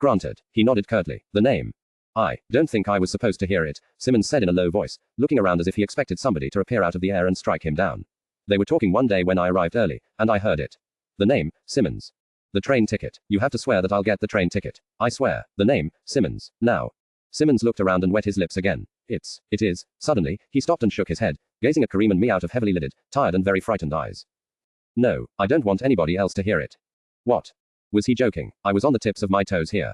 Granted. He nodded curtly. The name. I don't think I was supposed to hear it, Simmons said in a low voice, looking around as if he expected somebody to appear out of the air and strike him down. They were talking one day when I arrived early, and I heard it. The name, Simmons. The train ticket. You have to swear that I'll get the train ticket. I swear. The name, Simmons. Now. Simmons looked around and wet his lips again. It is. Suddenly, he stopped and shook his head, gazing at Kareem and me out of heavily lidded, tired and very frightened eyes. No, I don't want anybody else to hear it. What? Was he joking? I was on the tips of my toes here.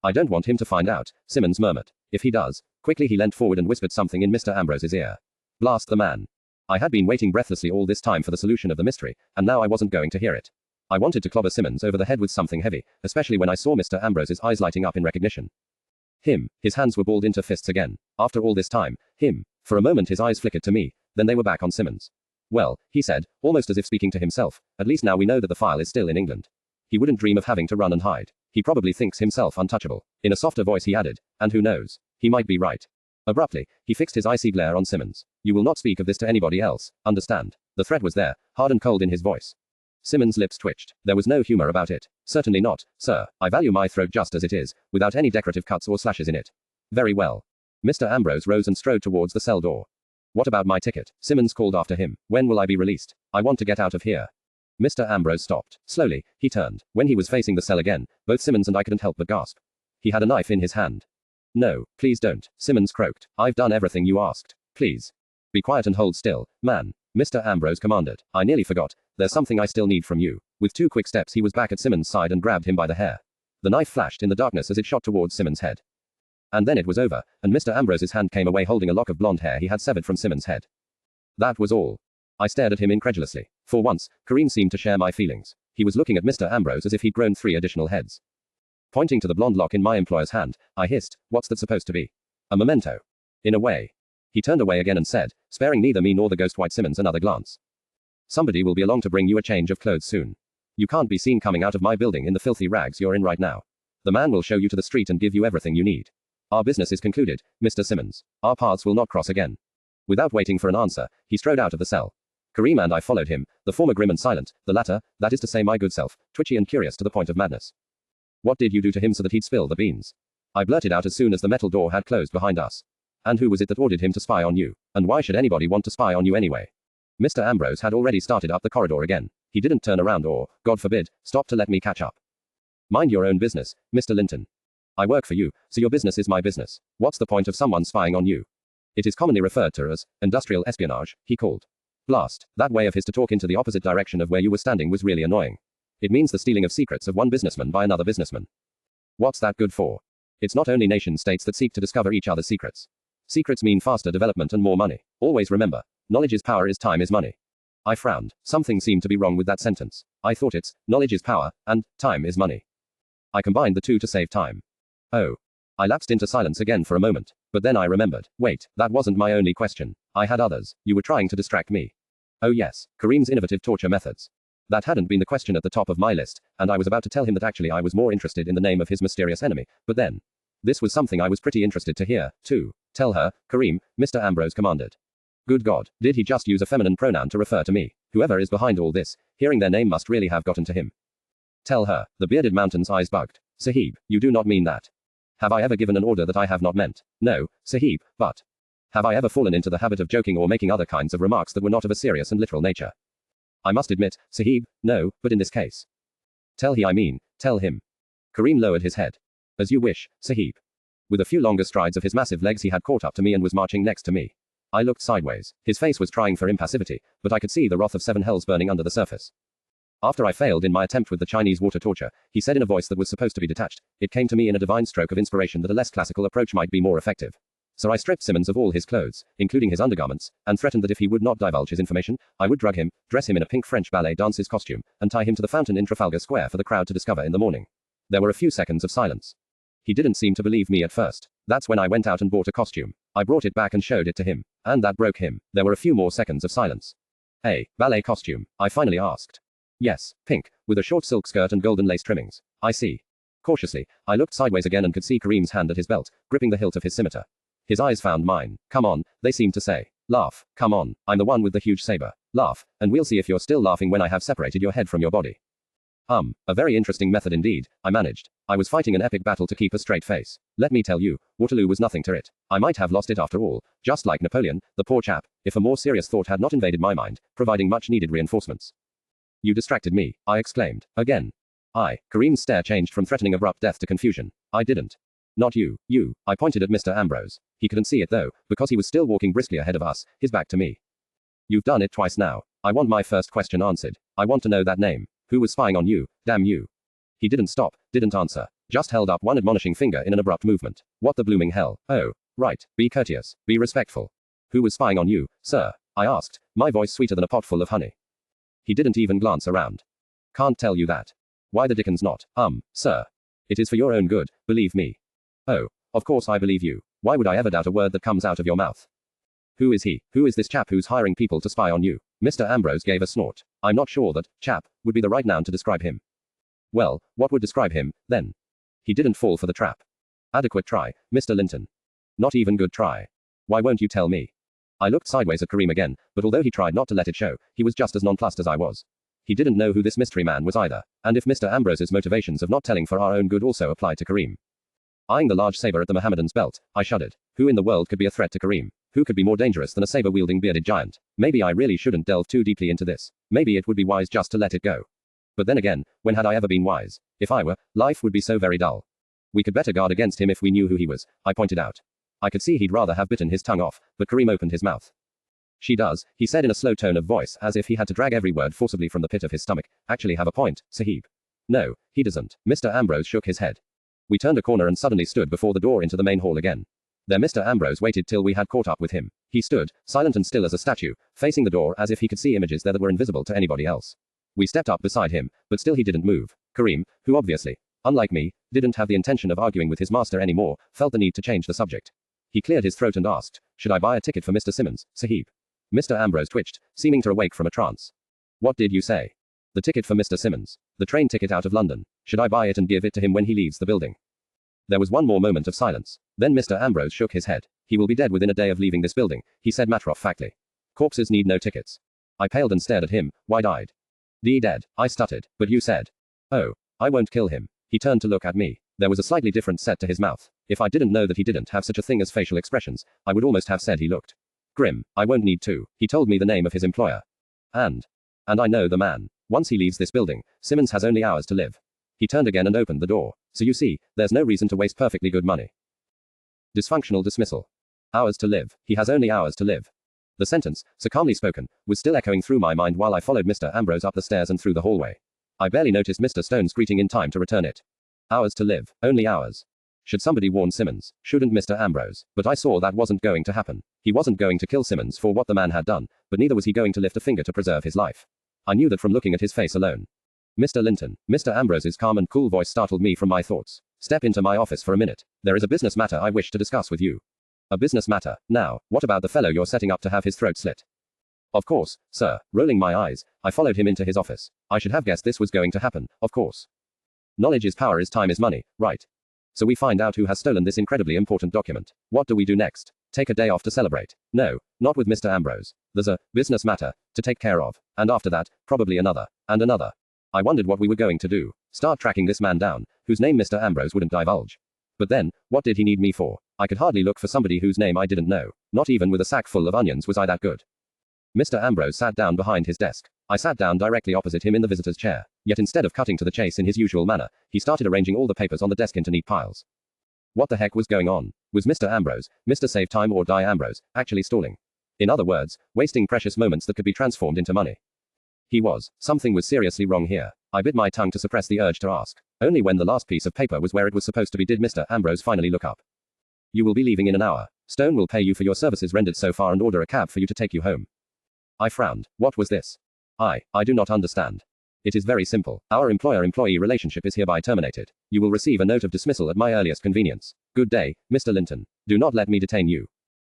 I don't want him to find out, Simmons murmured. If he does. Quickly he leant forward and whispered something in Mr. Ambrose's ear. Blast the man. I had been waiting breathlessly all this time for the solution of the mystery, and now I wasn't going to hear it. I wanted to clobber Simmons over the head with something heavy, especially when I saw Mr. Ambrose's eyes lighting up in recognition. Him. His hands were balled into fists again. After all this time, him. For a moment his eyes flickered to me, then they were back on Simmons. Well, he said, almost as if speaking to himself, at least now we know that the file is still in England. He wouldn't dream of having to run and hide. He probably thinks himself untouchable. In a softer voice he added, and who knows? He might be right. Abruptly, he fixed his icy glare on Simmons. You will not speak of this to anybody else, understand? The threat was there, hard and cold in his voice. Simmons' lips twitched. There was no humor about it. Certainly not, sir. I value my throat just as it is, without any decorative cuts or slashes in it. Very well. Mr. Ambrose rose and strode towards the cell door. What about my ticket? Simmons called after him. When will I be released? I want to get out of here. Mr. Ambrose stopped. Slowly, he turned. When he was facing the cell again, both Simmons and I couldn't help but gasp. He had a knife in his hand. No, please don't, Simmons croaked. I've done everything you asked. Please. Be quiet and hold still, man. Mr. Ambrose commanded. I nearly forgot. There's something I still need from you. With 2 quick steps he was back at Simmons' side and grabbed him by the hair. The knife flashed in the darkness as it shot towards Simmons' head. And then it was over, and Mr. Ambrose's hand came away holding a lock of blonde hair he had severed from Simmons' head. That was all. I stared at him incredulously. For once, Kareem seemed to share my feelings. He was looking at Mr. Ambrose as if he'd grown 3 additional heads. Pointing to the blonde lock in my employer's hand, I hissed, what's that supposed to be? A memento. In a way. He turned away again and said, sparing neither me nor the ghost white Simmons another glance. Somebody will be along to bring you a change of clothes soon. You can't be seen coming out of my building in the filthy rags you're in right now. The man will show you to the street and give you everything you need. Our business is concluded, Mr. Simmons. Our paths will not cross again. Without waiting for an answer, he strode out of the cell. Kareem and I followed him, the former grim and silent, the latter, that is to say my good self, twitchy and curious to the point of madness. What did you do to him so that he'd spill the beans? I blurted out as soon as the metal door had closed behind us. And who was it that ordered him to spy on you? And why should anybody want to spy on you anyway? Mr. Ambrose had already started up the corridor again. He didn't turn around or, God forbid, stop to let me catch up. Mind your own business, Mr. Linton. I work for you, so your business is my business. What's the point of someone spying on you? It is commonly referred to as industrial espionage, he called. Blast. That way of his to talk into the opposite direction of where you were standing was really annoying. It means the stealing of secrets of one businessman by another businessman. What's that good for? It's not only nation states that seek to discover each other's secrets. Secrets mean faster development and more money. Always remember, knowledge is power is time is money. I frowned. Something seemed to be wrong with that sentence. I thought it's, knowledge is power, and, time is money. I combined the two to save time. Oh. I lapsed into silence again for a moment, but then I remembered. Wait, that wasn't my only question. I had others. You were trying to distract me. Oh yes, Kareem's innovative torture methods. That hadn't been the question at the top of my list, and I was about to tell him that actually I was more interested in the name of his mysterious enemy, but then. This was something I was pretty interested to hear, too. Tell her, Kareem, Mr. Ambrose commanded. Good God, did he just use a feminine pronoun to refer to me? Whoever is behind all this, hearing their name must really have gotten to him. Tell her, the bearded mountain's eyes bugged. Sahib, you do not mean that. Have I ever given an order that I have not meant? No, Sahib, but. Have I ever fallen into the habit of joking or making other kinds of remarks that were not of a serious and literal nature? I must admit, Sahib, no, but in this case. Tell him. Kareem lowered his head. As you wish, Sahib. With a few longer strides of his massive legs he had caught up to me and was marching next to me. I looked sideways. His face was trying for impassivity, but I could see the wrath of 7 hells burning under the surface. After I failed in my attempt with the Chinese water torture, he said in a voice that was supposed to be detached, it came to me in a divine stroke of inspiration that a less classical approach might be more effective. So I stripped Simmons of all his clothes, including his undergarments, and threatened that if he would not divulge his information, I would drug him, dress him in a pink French ballet dancer's costume, and tie him to the fountain in Trafalgar Square for the crowd to discover in the morning. There were a few seconds of silence. He didn't seem to believe me at first. That's when I went out and bought a costume. I brought it back and showed it to him. And that broke him. There were a few more seconds of silence. A ballet costume? I finally asked. Yes, pink, with a short silk skirt and golden lace trimmings. I see. Cautiously, I looked sideways again and could see Kareem's hand at his belt, gripping the hilt of his scimitar. His eyes found mine. Come on, they seemed to say. Laugh, come on, I'm the one with the huge saber. Laugh, and we'll see if you're still laughing when I have separated your head from your body. A very interesting method indeed, I managed. I was fighting an epic battle to keep a straight face. Let me tell you, Waterloo was nothing to it. I might have lost it after all, just like Napoleon, the poor chap, if a more serious thought had not invaded my mind, providing much needed reinforcements. You distracted me, I exclaimed. Again. Kareem's stare changed from threatening abrupt death to confusion. I didn't. Not you. I pointed at Mr. Ambrose. He couldn't see it though, because he was still walking briskly ahead of us, his back to me. You've done it twice now. I want my first question answered. I want to know that name. Who was spying on you, damn you? He didn't stop, didn't answer. Just held up one admonishing finger in an abrupt movement. What the blooming hell? Oh, right. Be courteous. Be respectful. Who was spying on you, sir? I asked, my voice sweeter than a pot full of honey. He didn't even glance around. Can't tell you that. Why the dickens not, sir? It is for your own good, believe me. Oh, of course I believe you. Why would I ever doubt a word that comes out of your mouth? Who is he? Who is this chap who's hiring people to spy on you? Mr. Ambrose gave a snort. I'm not sure that chap would be the right noun to describe him. Well, what would describe him, then? He didn't fall for the trap. Adequate try, Mr. Linton. Not even good try. Why won't you tell me? I looked sideways at Kareem again, but although he tried not to let it show, he was just as nonplussed as I was. He didn't know who this mystery man was either, and if Mr. Ambrose's motivations of not telling for our own good also applied to Kareem. Eyeing the large saber at the Mohammedan's belt, I shuddered. Who in the world could be a threat to Kareem? Who could be more dangerous than a saber-wielding bearded giant? Maybe I really shouldn't delve too deeply into this. Maybe it would be wise just to let it go. But then again, when had I ever been wise? If I were, life would be so very dull. We could better guard against him if we knew who he was, I pointed out. I could see he'd rather have bitten his tongue off, but Kareem opened his mouth. She does, he said in a slow tone of voice as if he had to drag every word forcibly from the pit of his stomach, actually have a point, Sahib. No, he doesn't. Mr. Ambrose shook his head. We turned a corner and suddenly stood before the door into the main hall again. There Mr. Ambrose waited till we had caught up with him. He stood, silent and still as a statue, facing the door as if he could see images there that were invisible to anybody else. We stepped up beside him, but still he didn't move. Kareem, who obviously, unlike me, didn't have the intention of arguing with his master anymore, felt the need to change the subject. He cleared his throat and asked, should I buy a ticket for Mr. Simmons, Sahib? Mr. Ambrose twitched, seeming to awake from a trance. What did you say? The ticket for Mr. Simmons. The train ticket out of London. Should I buy it and give it to him when he leaves the building? There was one more moment of silence. Then Mr. Ambrose shook his head. He will be dead within a day of leaving this building, he said matter-of-factly. Corpses need no tickets. I paled and stared at him, wide-eyed. Dead, I stuttered. But you said. Oh, I won't kill him. He turned to look at me. There was a slightly different set to his mouth. If I didn't know that he didn't have such a thing as facial expressions, I would almost have said he looked grim. I won't need to. He told me the name of his employer. And I know the man. Once he leaves this building, Simmons has only hours to live. He turned again and opened the door. So you see, there's no reason to waste perfectly good money. Dysfunctional dismissal. Hours to live. He has only hours to live. The sentence, so calmly spoken, was still echoing through my mind while I followed Mr. Ambrose up the stairs and through the hallway. I barely noticed Mr. Stone's greeting in time to return it. Hours to live. Only hours. Should somebody warn Simmons? Shouldn't Mr. Ambrose? But I saw that wasn't going to happen. He wasn't going to kill Simmons for what the man had done, but neither was he going to lift a finger to preserve his life. I knew that from looking at his face alone. Mr. Linton. Mr. Ambrose's calm and cool voice startled me from my thoughts. Step into my office for a minute. There is a business matter I wish to discuss with you. A business matter. Now, what about the fellow you're setting up to have his throat slit? Of course, sir. Rolling my eyes, I followed him into his office. I should have guessed this was going to happen, of course. Knowledge is power, is time is money, right? So we find out who has stolen this incredibly important document. What do we do next? Take a day off to celebrate? No, not with Mr. Ambrose. There's a business matter to take care of, and after that, probably another, and another. I wondered what we were going to do. Start tracking this man down, whose name Mr. Ambrose wouldn't divulge. But then, what did he need me for? I could hardly look for somebody whose name I didn't know. Not even with a sack full of onions was I that good. Mr. Ambrose sat down behind his desk. I sat down directly opposite him in the visitor's chair. Yet instead of cutting to the chase in his usual manner, he started arranging all the papers on the desk into neat piles. What the heck was going on? Was Mr. Ambrose, Mr. Save Time or Die Ambrose, actually stalling? In other words, wasting precious moments that could be transformed into money. He was. Something was seriously wrong here. I bit my tongue to suppress the urge to ask. Only when the last piece of paper was where it was supposed to be did Mr. Ambrose finally look up. You will be leaving in an hour. Stone will pay you for your services rendered so far and order a cab for you to take you home. I frowned. What was this? I do not understand. It is very simple. Our employer-employee relationship is hereby terminated. You will receive a note of dismissal at my earliest convenience. Good day, Mr. Linton. Do not let me detain you.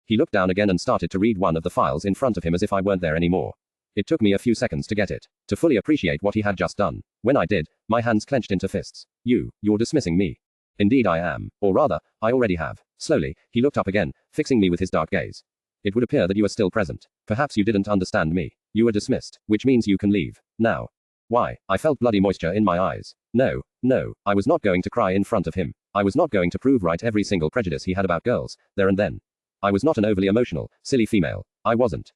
He looked down again and started to read one of the files in front of him as if I weren't there anymore. It took me a few seconds to get it, to fully appreciate what he had just done. When I did, my hands clenched into fists. You're dismissing me. Indeed I am. Or rather, I already have. Slowly, he looked up again, fixing me with his dark gaze. It would appear that you are still present. Perhaps you didn't understand me. You were dismissed, which means you can leave. Now. Why? I felt bloody moisture in my eyes. No, I was not going to cry in front of him. I was not going to prove right every single prejudice he had about girls, there and then. I was not an overly emotional, silly female. I wasn't.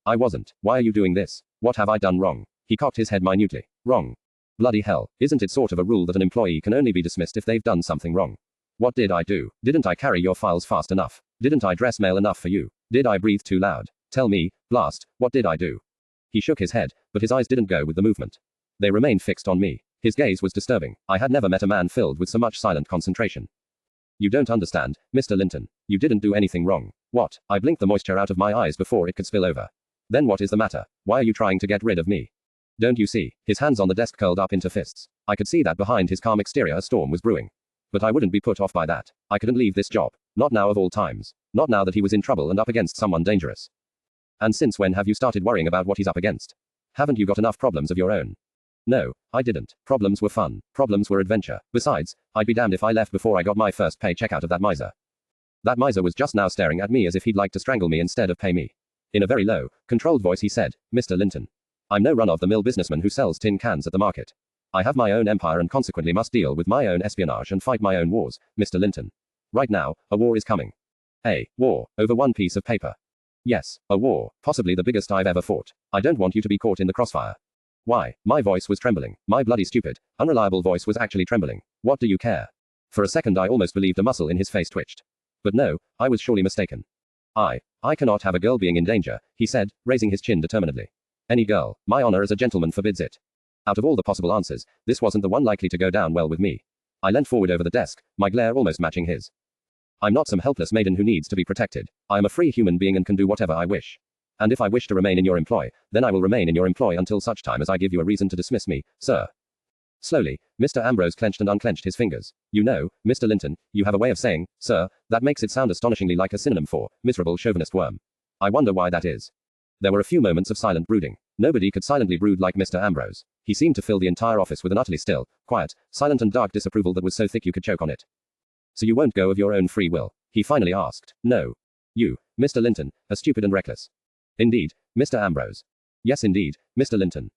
Why are you doing this? What have I done wrong? He cocked his head minutely. Wrong. Bloody hell, isn't it sort of a rule that an employee can only be dismissed if they've done something wrong? What did I do? Didn't I carry your files fast enough? Didn't I dress male enough for you? Did I breathe too loud? Tell me, blast, what did I do? He shook his head, but his eyes didn't go with the movement. They remained fixed on me. His gaze was disturbing. I had never met a man filled with so much silent concentration. You don't understand, Mr. Linton. You didn't do anything wrong. What? I blinked the moisture out of my eyes before it could spill over. Then what is the matter? Why are you trying to get rid of me? Don't you see? His hands on the desk curled up into fists. I could see that behind his calm exterior a storm was brewing. But I wouldn't be put off by that. I couldn't leave this job. Not now of all times. Not now that he was in trouble and up against someone dangerous. And since when have you started worrying about what he's up against? Haven't you got enough problems of your own? No, I didn't. Problems were fun. Problems were adventure. Besides, I'd be damned if I left before I got my first paycheck out of that miser. That miser was just now staring at me as if he'd like to strangle me instead of pay me. In a very low, controlled voice he said, Mr. Linton. I'm no run-of-the-mill businessman who sells tin cans at the market. I have my own empire and consequently must deal with my own espionage and fight my own wars, Mr. Linton. Right now, a war is coming. A war, over one piece of paper. Yes, a war, possibly the biggest I've ever fought. I don't want you to be caught in the crossfire. Why? My voice was trembling. My bloody stupid, unreliable voice was actually trembling. What do you care? For a second I almost believed a muscle in his face twitched. But no, I was surely mistaken. I cannot have a girl being in danger, he said, raising his chin determinedly. Any girl, my honor as a gentleman forbids it. Out of all the possible answers, this wasn't the one likely to go down well with me. I leant forward over the desk, my glare almost matching his. I'm not some helpless maiden who needs to be protected. I am a free human being and can do whatever I wish. And if I wish to remain in your employ, then I will remain in your employ until such time as I give you a reason to dismiss me, sir. Slowly, Mr. Ambrose clenched and unclenched his fingers. You know, Mr. Linton, you have a way of saying, sir, that makes it sound astonishingly like a synonym for miserable chauvinist worm. I wonder why that is. There were a few moments of silent brooding. Nobody could silently brood like Mr. Ambrose. He seemed to fill the entire office with an utterly still, quiet, silent and dark disapproval that was so thick you could choke on it. So you won't go of your own free will? He finally asked. No. You, Mr. Linton, are stupid and reckless. Indeed, Mr. Ambrose. Yes indeed, Mr. Linton.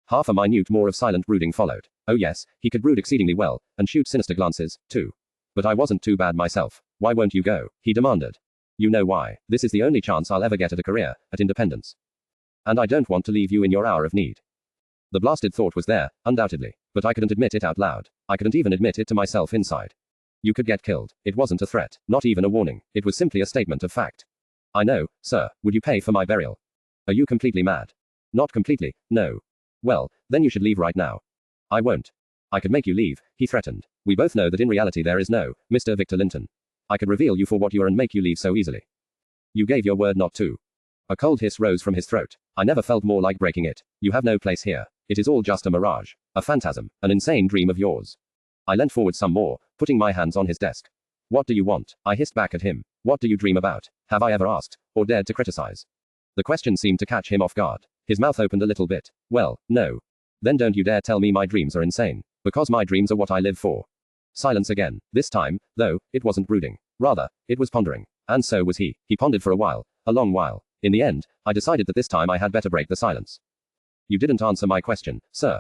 Half a minute more of silent brooding followed. Oh yes, he could brood exceedingly well, and shoot sinister glances, too. But I wasn't too bad myself. Why won't you go? He demanded. You know why. This is the only chance I'll ever get at a career, at independence. And I don't want to leave you in your hour of need. The blasted thought was there, undoubtedly, but I couldn't admit it out loud. I couldn't even admit it to myself inside. You could get killed. It wasn't a threat, not even a warning. It was simply a statement of fact. I know, sir. Would you pay for my burial? Are you completely mad? Not completely, no. Well, then you should leave right now. I won't. I could make you leave, he threatened. We both know that in reality there is no Mr. Victor Linton. I could reveal you for what you are and make you leave so easily. You gave your word not to. A cold hiss rose from his throat. I never felt more like breaking it. You have no place here. It is all just a mirage, a phantasm, an insane dream of yours. I leant forward some more, putting my hands on his desk. What do you want? I hissed back at him. What do you dream about? Have I ever asked, or dared to criticize? The question seemed to catch him off guard. His mouth opened a little bit. Well, no. Then don't you dare tell me my dreams are insane. Because my dreams are what I live for. Silence again. This time, though, it wasn't brooding. Rather, it was pondering. And so was he. He pondered for a while. A long while. In the end, I decided that this time I had better break the silence. You didn't answer my question, sir.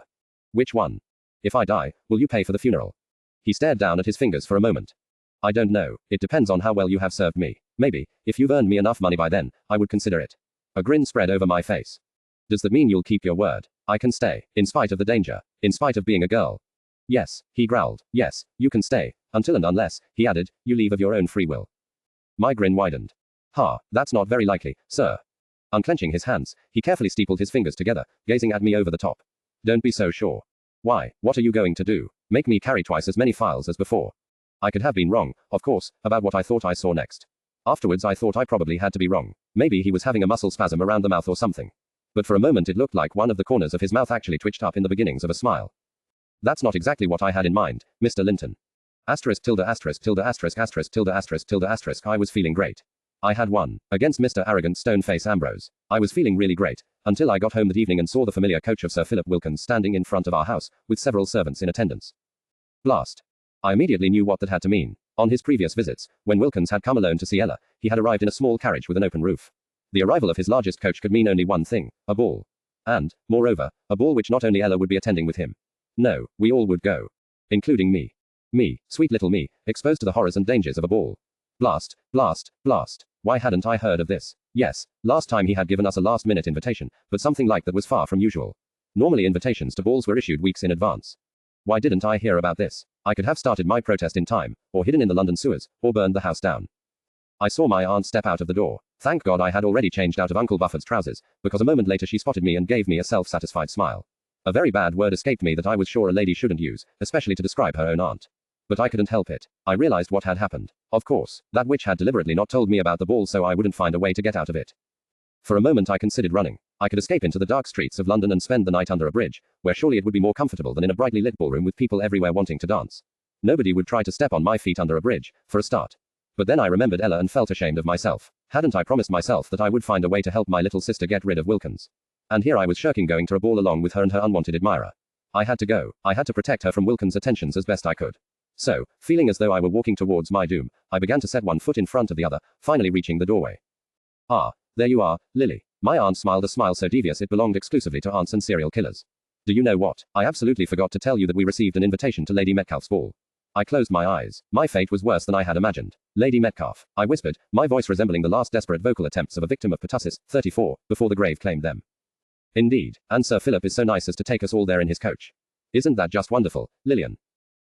Which one? If I die, will you pay for the funeral? He stared down at his fingers for a moment. I don't know. It depends on how well you have served me. Maybe, if you've earned me enough money by then, I would consider it. A grin spread over my face. Does that mean you'll keep your word? I can stay, in spite of the danger, in spite of being a girl. Yes, he growled. Yes, you can stay, until and unless, he added, you leave of your own free will. My grin widened. Ha, that's not very likely, sir. Unclenching his hands, he carefully steepled his fingers together, gazing at me over the top. Don't be so sure. Why, what are you going to do? Make me carry twice as many files as before? I could have been wrong, of course, about what I thought I saw next. Afterwards I thought I probably had to be wrong. Maybe he was having a muscle spasm around the mouth or something. But for a moment it looked like one of the corners of his mouth actually twitched up in the beginnings of a smile. That's not exactly what I had in mind, Mr. Linton. Asterisk tilde asterisk tilde asterisk asterisk tilde asterisk tilde asterisk. I was feeling great. I had won against Mr. Arrogant Stoneface Ambrose. I was feeling really great, until I got home that evening and saw the familiar coach of Sir Philip Wilkins standing in front of our house, with several servants in attendance. Blast. I immediately knew what that had to mean. On his previous visits, when Wilkins had come alone to see Ella, he had arrived in a small carriage with an open roof. The arrival of his largest coach could mean only one thing, a ball. And, moreover, a ball which not only Ella would be attending with him. No, we all would go. Including me. Me, sweet little me, exposed to the horrors and dangers of a ball. Blast, blast, blast. Why hadn't I heard of this? Yes, last time he had given us a last-minute invitation, but something like that was far from usual. Normally invitations to balls were issued weeks in advance. Why didn't I hear about this? I could have started my protest in time, or hidden in the London sewers, or burned the house down. I saw my aunt step out of the door. Thank God I had already changed out of Uncle Bufford's trousers, because a moment later she spotted me and gave me a self-satisfied smile. A very bad word escaped me that I was sure a lady shouldn't use, especially to describe her own aunt. But I couldn't help it. I realized what had happened. Of course, that witch had deliberately not told me about the ball so I wouldn't find a way to get out of it. For a moment I considered running. I could escape into the dark streets of London and spend the night under a bridge, where surely it would be more comfortable than in a brightly lit ballroom with people everywhere wanting to dance. Nobody would try to step on my feet under a bridge, for a start. But then I remembered Ella and felt ashamed of myself. Hadn't I promised myself that I would find a way to help my little sister get rid of Wilkins? And here I was shirking going to a ball along with her and her unwanted admirer. I had to go. I had to protect her from Wilkins' attentions as best I could. So, feeling as though I were walking towards my doom, I began to set one foot in front of the other, finally reaching the doorway. Ah, there you are, Lily. My aunt smiled a smile so devious it belonged exclusively to aunts and serial killers. Do you know what? I absolutely forgot to tell you that we received an invitation to Lady Metcalfe's ball. I closed my eyes. My fate was worse than I had imagined. Lady Metcalfe, I whispered, my voice resembling the last desperate vocal attempts of a victim of pertussis, 34, before the grave claimed them. Indeed, and Sir Philip is so nice as to take us all there in his coach. Isn't that just wonderful, Lillian?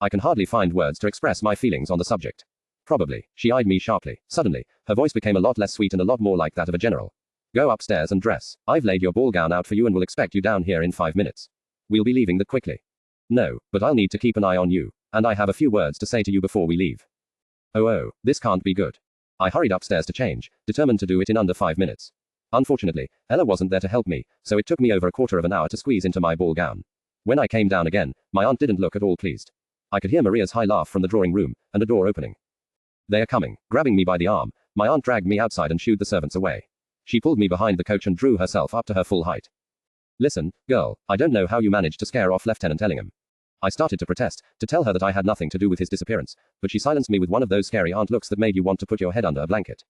I can hardly find words to express my feelings on the subject. Probably. She eyed me sharply. Suddenly, her voice became a lot less sweet and a lot more like that of a general. Go upstairs and dress. I've laid your ball gown out for you and will expect you down here in 5 minutes. We'll be leaving that quickly. No, but I'll need to keep an eye on you, and I have a few words to say to you before we leave. Oh, this can't be good. I hurried upstairs to change, determined to do it in under 5 minutes. Unfortunately, Ella wasn't there to help me, so it took me over a quarter of an hour to squeeze into my ball gown. When I came down again, my aunt didn't look at all pleased. I could hear Maria's high laugh from the drawing room, and a door opening. They are coming. Grabbing me by the arm, my aunt dragged me outside and shooed the servants away. She pulled me behind the coach and drew herself up to her full height. Listen, girl, I don't know how you managed to scare off Lieutenant Ellingham. I started to protest, to tell her that I had nothing to do with his disappearance, but she silenced me with one of those scary aunt looks that made you want to put your head under a blanket.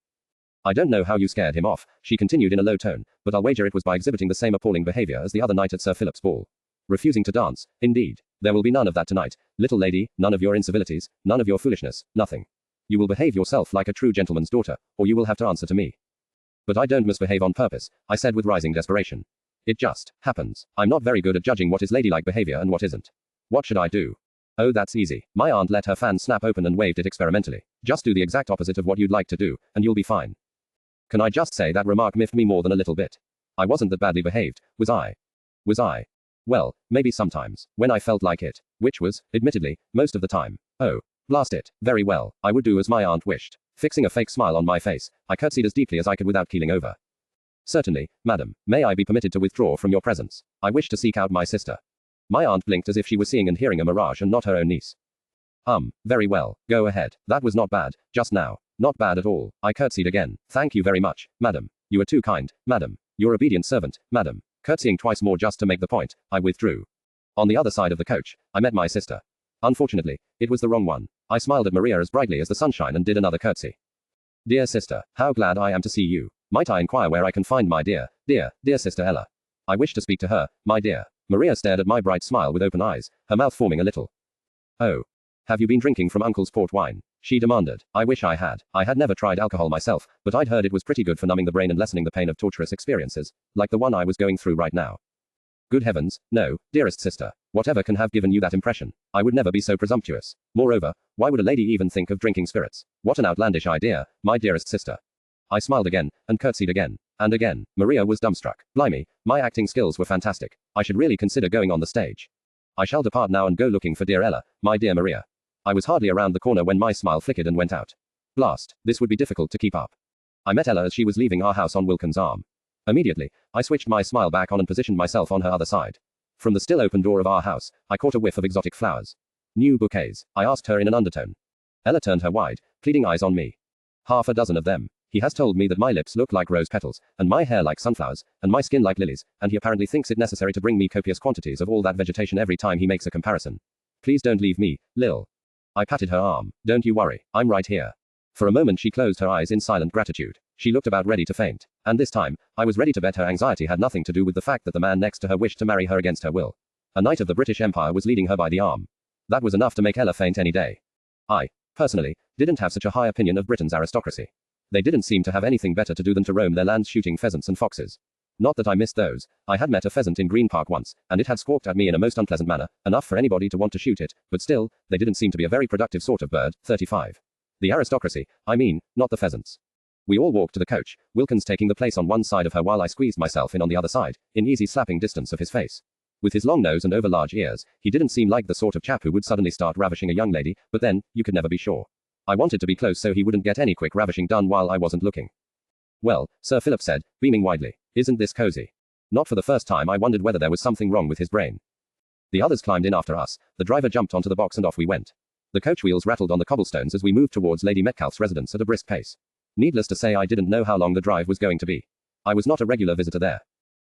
I don't know how you scared him off, she continued in a low tone, but I'll wager it was by exhibiting the same appalling behavior as the other night at Sir Philip's ball. Refusing to dance, indeed. There will be none of that tonight, little lady, none of your incivilities, none of your foolishness, nothing. You will behave yourself like a true gentleman's daughter, or you will have to answer to me. But I don't misbehave on purpose, I said with rising desperation. It just happens. I'm not very good at judging what is ladylike behavior and what isn't. What should I do? Oh, that's easy. My aunt let her fan snap open and waved it experimentally. Just do the exact opposite of what you'd like to do, and you'll be fine. Can I just say that remark miffed me more than a little bit? I wasn't that badly behaved, was I? Was I? Well, maybe sometimes, when I felt like it, which was, admittedly, most of the time. Oh, blast it. Very well, I would do as my aunt wished. Fixing a fake smile on my face, I curtsied as deeply as I could without keeling over. Certainly, madam. May I be permitted to withdraw from your presence? I wish to seek out my sister. My aunt blinked as if she was seeing and hearing a mirage and not her own niece. Very well, go ahead. That was not bad, just now. Not bad at all. I curtsied again. Thank you very much, madam. You are too kind, madam. Your obedient servant, madam. Curtsying twice more just to make the point, I withdrew. On the other side of the coach, I met my sister. Unfortunately, it was the wrong one. I smiled at Maria as brightly as the sunshine and did another curtsy. Dear sister, how glad I am to see you. Might I inquire where I can find my dear sister Ella? I wish to speak to her, my dear. Maria stared at my bright smile with open eyes, her mouth forming a little. Oh. Have you been drinking from Uncle's port wine? She demanded. I wish I had. I had never tried alcohol myself, but I'd heard it was pretty good for numbing the brain and lessening the pain of torturous experiences, like the one I was going through right now. Good heavens, no, dearest sister. Whatever can have given you that impression? I would never be so presumptuous. Moreover, why would a lady even think of drinking spirits? What an outlandish idea, my dearest sister. I smiled again, and curtsied again. And again. Maria was dumbstruck. Blimey, my acting skills were fantastic. I should really consider going on the stage. I shall depart now and go looking for dear Ella, my dear Maria. I was hardly around the corner when my smile flickered and went out. Blast, this would be difficult to keep up. I met Ella as she was leaving our house on Wilkins' arm. Immediately, I switched my smile back on and positioned myself on her other side. From the still open door of our house, I caught a whiff of exotic flowers. New bouquets, I asked her in an undertone. Ella turned her wide, pleading eyes on me. Half a dozen of them. He has told me that my lips look like rose petals, and my hair like sunflowers, and my skin like lilies, and he apparently thinks it necessary to bring me copious quantities of all that vegetation every time he makes a comparison. Please don't leave me, Lil. I patted her arm. Don't you worry, I'm right here. For a moment she closed her eyes in silent gratitude. She looked about ready to faint. And this time, I was ready to bet her anxiety had nothing to do with the fact that the man next to her wished to marry her against her will. A knight of the British Empire was leading her by the arm. That was enough to make Ella faint any day. I, personally, didn't have such a high opinion of Britain's aristocracy. They didn't seem to have anything better to do than to roam their lands shooting pheasants and foxes. Not that I missed those. I had met a pheasant in Green Park once, and it had squawked at me in a most unpleasant manner, enough for anybody to want to shoot it, but still, they didn't seem to be a very productive sort of bird. 35. The aristocracy, I mean, not the pheasants. We all walked to the coach, Wilkins taking the place on one side of her while I squeezed myself in on the other side, in easy slapping distance of his face. With his long nose and over large ears, he didn't seem like the sort of chap who would suddenly start ravishing a young lady, but then, you could never be sure. I wanted to be close so he wouldn't get any quick ravishing done while I wasn't looking. Well, Sir Philip said, beaming widely, isn't this cozy? Not for the first time I wondered whether there was something wrong with his brain. The others climbed in after us, the driver jumped onto the box and off we went. The coach wheels rattled on the cobblestones as we moved towards Lady Metcalfe's residence at a brisk pace. Needless to say, I didn't know how long the drive was going to be. I was not a regular visitor there.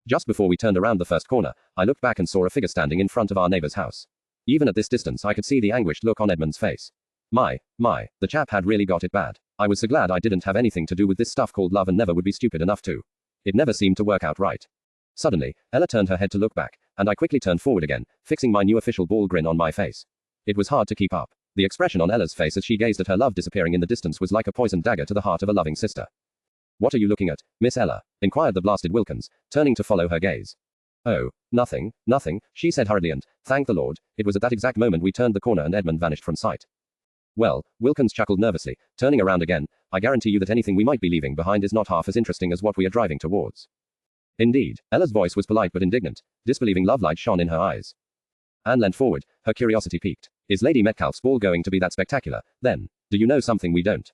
Just before we turned around the first corner, I looked back and saw a figure standing in front of our neighbor's house. Even at this distance I could see the anguished look on Edmund's face. My, the chap had really got it bad. I was so glad I didn't have anything to do with this stuff called love and never would be stupid enough to. It never seemed to work out right. Suddenly, Ella turned her head to look back, and I quickly turned forward again, fixing my new official ball grin on my face. It was hard to keep up. The expression on Ella's face as she gazed at her love disappearing in the distance was like a poisoned dagger to the heart of a loving sister. What are you looking at, Miss Ella? Inquired the blasted Wilkins, turning to follow her gaze. Oh, nothing, she said hurriedly, and, thank the Lord, it was at that exact moment we turned the corner and Edmund vanished from sight. Well, Wilkins chuckled nervously, turning around again, I guarantee you that anything we might be leaving behind is not half as interesting as what we are driving towards. Indeed, Ella's voice was polite but indignant, disbelieving love light shone in her eyes. Anne leant forward, her curiosity piqued. Is Lady Metcalfe's ball going to be that spectacular, then? Do you know something we don't?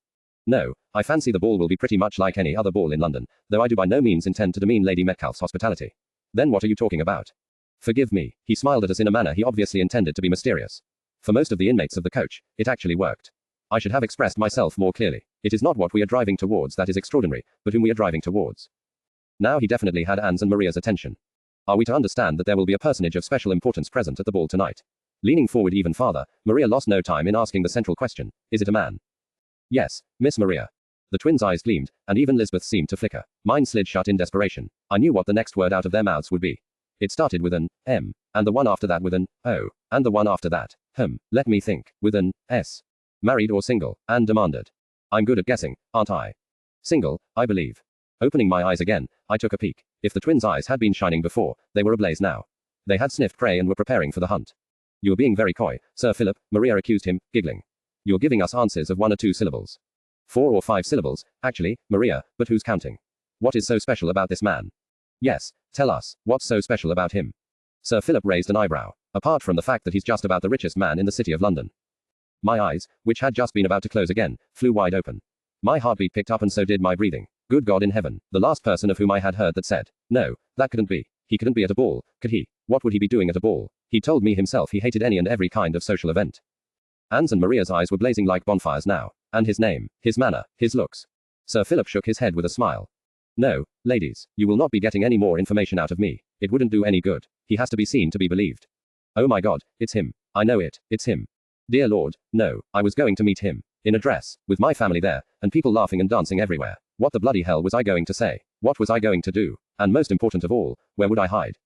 No, I fancy the ball will be pretty much like any other ball in London, though I do by no means intend to demean Lady Metcalfe's hospitality. Then what are you talking about? Forgive me, he smiled at us in a manner he obviously intended to be mysterious. For most of the inmates of the coach, it actually worked. I should have expressed myself more clearly. It is not what we are driving towards that is extraordinary, but whom we are driving towards. Now he definitely had Anne's and Maria's attention. Are we to understand that there will be a personage of special importance present at the ball tonight? Leaning forward even farther, Maria lost no time in asking the central question, is it a man? Yes, Miss Maria. The twins' eyes gleamed, and even Lisbeth seemed to flicker. Mine slid shut in desperation. I knew what the next word out of their mouths would be. It started with an M, and the one after that with an O, and the one after that, let me think, with an S. Married or single? Anne demanded. I'm good at guessing, aren't I? Single, I believe. Opening my eyes again, I took a peek. If the twins' eyes had been shining before, they were ablaze now. They had sniffed prey and were preparing for the hunt. You're being very coy, Sir Philip, Maria accused him, giggling. You're giving us answers of 1 or 2 syllables. 4 or 5 syllables, actually, Maria, but who's counting? What is so special about this man? Yes, tell us, what's so special about him? Sir Philip raised an eyebrow. Apart from the fact that he's just about the richest man in the city of London. My eyes, which had just been about to close again, flew wide open. My heartbeat picked up and so did my breathing. Good God in heaven, the last person of whom I had heard that said, no, that couldn't be. He couldn't be at a ball, could he? What would he be doing at a ball? He told me himself he hated any and every kind of social event. Anne's and Maria's eyes were blazing like bonfires now. And his name, his manner, his looks. Sir Philip shook his head with a smile. No, ladies, you will not be getting any more information out of me. It wouldn't do any good. He has to be seen to be believed. Oh my God, it's him. I know it, it's him. Dear Lord, no, I was going to meet him. In a dress, with my family there, and people laughing and dancing everywhere. What the bloody hell was I going to say? What was I going to do? And most important of all, where would I hide?